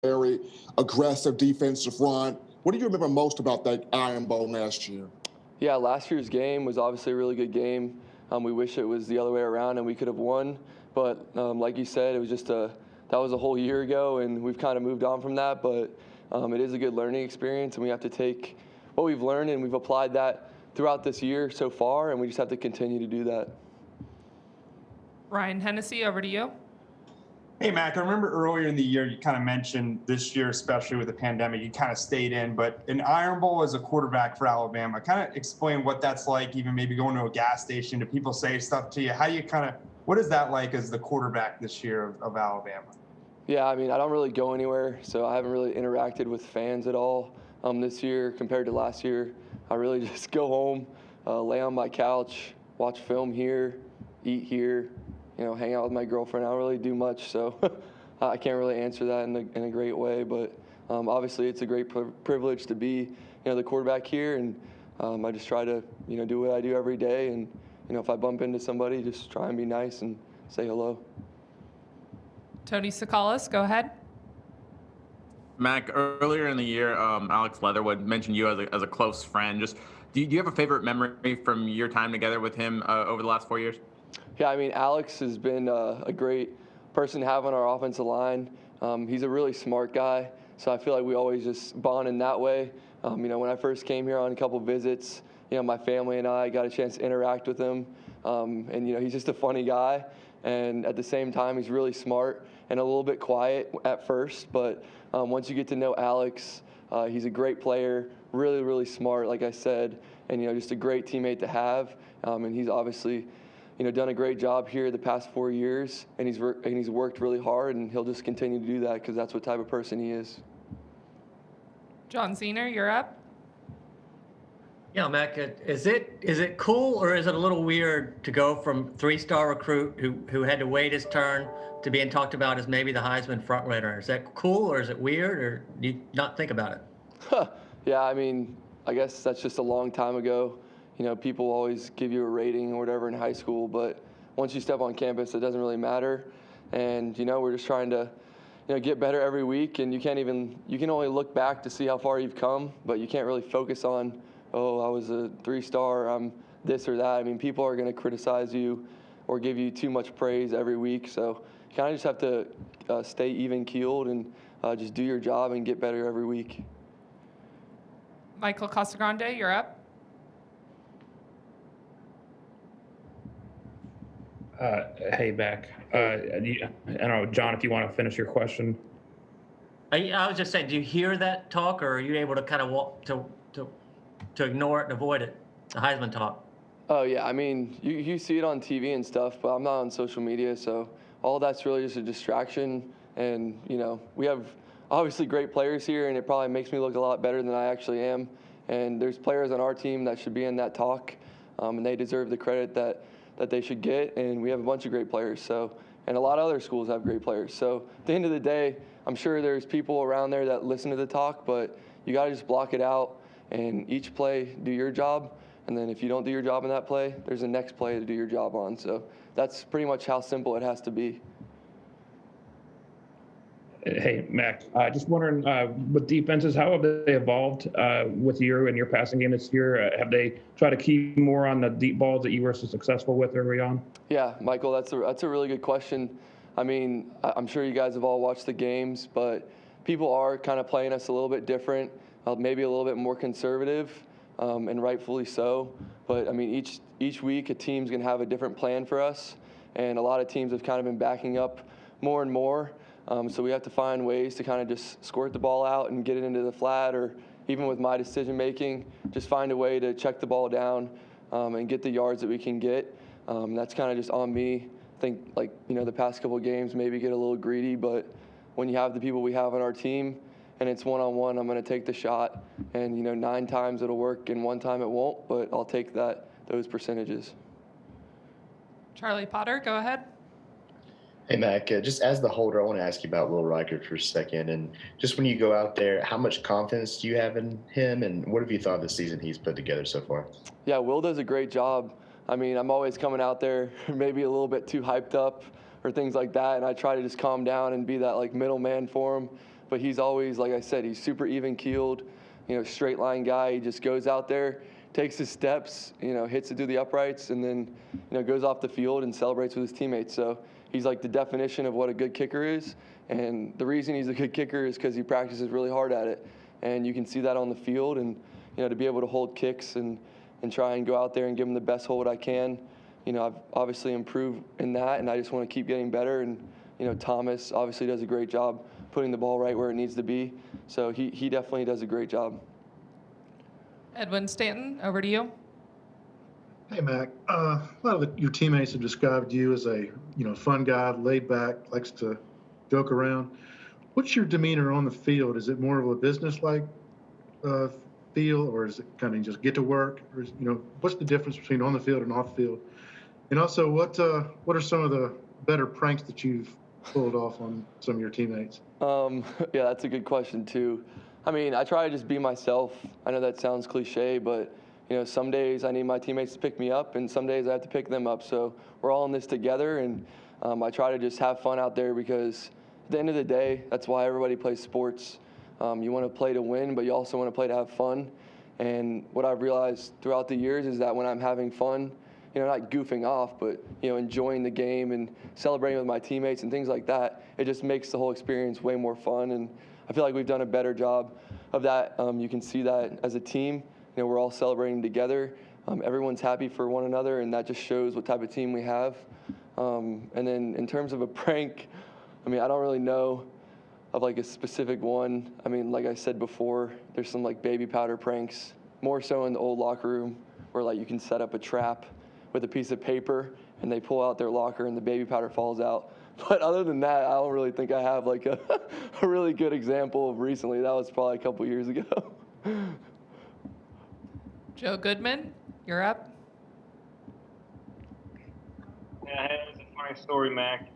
very aggressive defensive front. What do you remember most about that Iron Bowl last year? Yeah, last year's game was obviously a really good game. We wish it was the other way around and we could have won. But like you said, it was just that was a whole year ago, and we've kind of moved on from that. But it is a good learning experience, and we have to take what we've learned and we've applied that throughout this year so far, and we just have to continue to do that. Ryan Hennessy, over to you. Hey, Mac, I remember earlier in the year you kind of mentioned this year, especially with the pandemic, you kind of stayed in. But an Iron Bowl as a quarterback for Alabama, kind of explain what that's like, even maybe going to a gas station. Do people say stuff to you? How do you what is that like as the quarterback this year of Alabama? Yeah, I mean, I don't really go anywhere, so I haven't really interacted with fans at all this year compared to last year. I really just go home, lay on my couch, watch film here, eat here, hang out with my girlfriend. I don't really do much, so I can't really answer that in a great way. But obviously, it's a great privilege to be, the quarterback here, and I just try to, do what I do every day. And if I bump into somebody, just try and be nice and say hello. Tony Tsoukalas, go ahead. Mac, earlier in the year, Alex Leatherwood mentioned you as a close friend. Just do you have a favorite memory from your time together with him over the last 4 years? Yeah, I mean, Alex has been a great person to have on our offensive line. He's a really smart guy, so I feel like we always just bond in that way. When I first came here on a couple visits, my family and I got a chance to interact with him, and he's just a funny guy, and at the same time, he's really smart and a little bit quiet at first, but once you get to know Alex, he's a great player, really, really smart, like I said, and just a great teammate to have, and he's obviously done a great job here the past 4 years, and he's worked really hard, and he'll just continue to do that because that's what type of person he is. John Zener, you're up. Yeah, Mac, is it cool or is it a little weird to go from three-star recruit who had to wait his turn to being talked about as maybe the Heisman frontrunner? Is that cool or is it weird, or do you not think about it? Yeah, I mean, I guess that's just a long time ago. People always give you a rating or whatever in high school, but once you step on campus, it doesn't really matter. And, we're just trying to, get better every week. And you can only look back to see how far you've come, but you can't really focus on, oh, I was a 3-star, I'm this or that. I mean, people are going to criticize you or give you too much praise every week. So you kind of just have to stay even-keeled and just do your job and get better every week. Michael Casagrande, you're up. Hey, Beck. I don't know, John, if you want to finish your question. I was just saying, do you hear that talk, or are you able to kind of walk to ignore it and avoid it, the Heisman talk? Oh, yeah. I mean, you see it on TV and stuff, but I'm not on social media, so all that's really just a distraction. And, we have obviously great players here, and it probably makes me look a lot better than I actually am. And there's players on our team that should be in that talk, and they deserve the credit that they should get, and we have a bunch of great players. So, and a lot of other schools have great players. So at the end of the day, I'm sure there's people around there that listen to the talk, but you got to just block it out and each play do your job. And then if you don't do your job in that play, there's a next play to do your job on. So that's pretty much how simple it has to be. Hey, Mac, just wondering, with defenses, how have they evolved with you and your passing game this year? Have they tried to keep more on the deep balls that you were so successful with early on? Yeah, Michael, that's a really good question. I mean, I'm sure you guys have all watched the games, but people are kind of playing us a little bit different, maybe a little bit more conservative, and rightfully so. But, I mean, each week a team's going to have a different plan for us, and a lot of teams have kind of been backing up more and more. So we have to find ways to kind of just squirt the ball out and get it into the flat, or even with my decision making, just find a way to check the ball down and get the yards that we can get. That's kind of just on me. I think, the past couple of games maybe get a little greedy, but when you have the people we have on our team and it's one-on-one, I'm going to take the shot. And, 9 times it'll work and 1 time it won't, but I'll take those percentages. Charlie Potter, go ahead. Hey, Mac, just as the holder, I want to ask you about Will Reichert for a second. And just when you go out there, how much confidence do you have in him, and what have you thought of the season he's put together so far? Yeah, Will does a great job. I mean, I'm always coming out there maybe a little bit too hyped up or things like that, and I try to just calm down and be that, middleman for him. but he's always, like I said, he's super even keeled, straight line guy. He just goes out there, takes his steps, hits it through the uprights, and then, goes off the field and celebrates with his teammates. So he's like the definition of what a good kicker is. And the reason he's a good kicker is because he practices really hard at it. And you can see that on the field. And, to be able to hold kicks and try and go out there and give them the best hold I can, I've obviously improved in that, and I just want to keep getting better. And, Thomas obviously does a great job putting the ball right where it needs to be. So he definitely does a great job. Edwin Stanton, over to you. Hey, Mac. A lot of your teammates have described you as a fun guy, laid back, likes to joke around. What's your demeanor on the field? Is it more of a business-like feel, or is it kind of just get to work? Or what's the difference between on the field and off the field? And also, what are some of the better pranks that you've pulled off on some of your teammates? Yeah, that's a good question too. I mean, I try to just be myself. I know that sounds cliche, but some days I need my teammates to pick me up, and some days I have to pick them up. So we're all in this together, and I try to just have fun out there because at the end of the day, that's why everybody plays sports. You want to play to win, but you also want to play to have fun. And what I've realized throughout the years is that when I'm having fun, not goofing off, but, enjoying the game and celebrating with my teammates and things like that, it just makes the whole experience way more fun. And I feel like we've done a better job of that. You can see that as a team, we're all celebrating together. Everyone's happy for one another, and that just shows what type of team we have. And then in terms of a prank, I mean, I don't really know of like a specific one. I mean, like I said before, there's some like baby powder pranks, more so in the old locker room where like you can set up a trap with a piece of paper and they pull out their locker and the baby powder falls out. But other than that, I don't really think I have like a really good example of recently. That was probably a couple years ago. Joe Goodman, you're up. Yeah, hey, it's a funny story, Mac.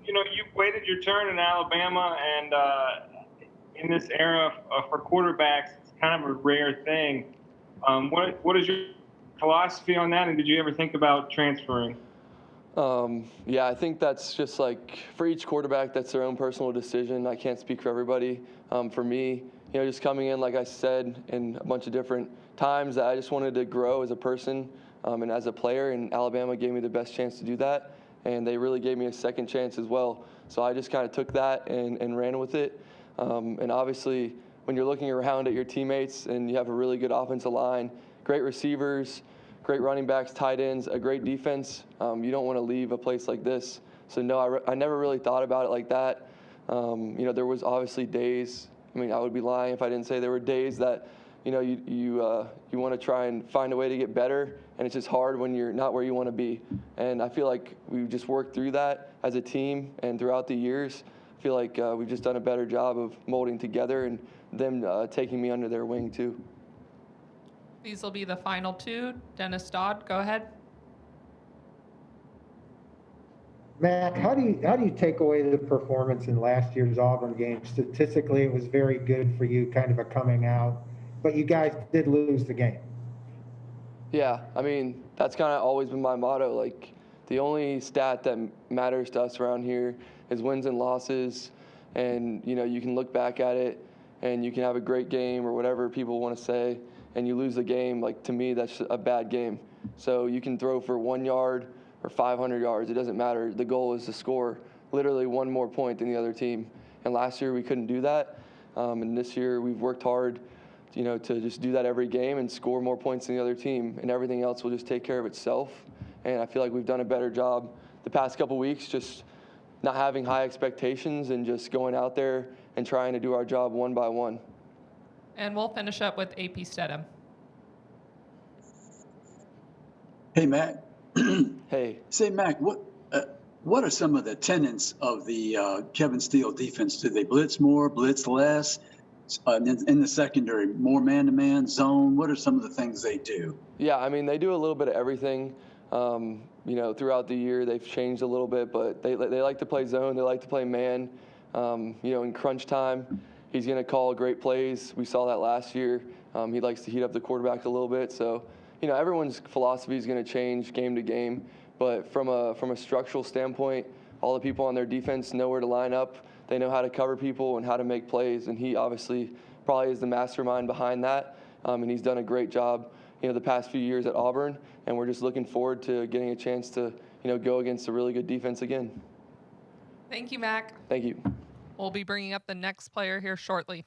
You waited your turn in Alabama, and in this era for quarterbacks, it's kind of a rare thing. What is your philosophy on that, and did you ever think about transferring? Yeah, I think that's just like for each quarterback, that's their own personal decision. I can't speak for everybody. For me, just coming in, like I said, in a bunch of different times, I just wanted to grow as a person and as a player, and Alabama gave me the best chance to do that, and they really gave me a second chance as well. So I just kind of took that and ran with it. And obviously, when you're looking around at your teammates and you have a really good offensive line, great receivers, great running backs, tight ends, a great defense, you don't want to leave a place like this. So no, I never really thought about it like that. There was obviously days, I mean, I would be lying if I didn't say there were days that, you want to try and find a way to get better, and it's just hard when you're not where you want to be. And I feel like we've just worked through that as a team, and throughout the years, I feel like we've just done a better job of molding together and them taking me under their wing too. These will be the final two. Dennis Dodd, go ahead. Mac, how do you take away the performance in last year's Auburn game? Statistically, it was very good for you, kind of a coming out, but you guys did lose the game. Yeah, I mean, that's kind of always been my motto. Like, the only stat that matters to us around here is wins and losses. And, you can look back at it and you can have a great game or whatever people want to say, and you lose the game. Like, to me, that's a bad game. So you can throw for 1 yard or 500 yards. It doesn't matter. The goal is to score literally one more point than the other team. And last year we couldn't do that. And this year we've worked hard, to just do that every game and score more points than the other team. And everything else will just take care of itself. And I feel like we've done a better job the past couple weeks, just not having high expectations and just going out there and trying to do our job one by one. And we'll finish up with AP Stedham. Hey, Mac. Hey. Say, Mac, what are some of the tenets of the Kevin Steele defense? Do they blitz more, blitz less? In the secondary, more man-to-man, zone? What are some of the things they do? Yeah, I mean, they do a little bit of everything. Throughout the year, they've changed a little bit, but they like to play zone. They like to play man. In crunch time, he's going to call great plays. We saw that last year. He likes to heat up the quarterback a little bit. So, everyone's philosophy is going to change game to game. But from a structural standpoint, all the people on their defense know where to line up. They know how to cover people and how to make plays, and he obviously probably is the mastermind behind that. And he's done a great job, the past few years at Auburn, and we're just looking forward to getting a chance to, go against a really good defense again. Thank you, Mac. Thank you. We'll be bringing up the next player here shortly.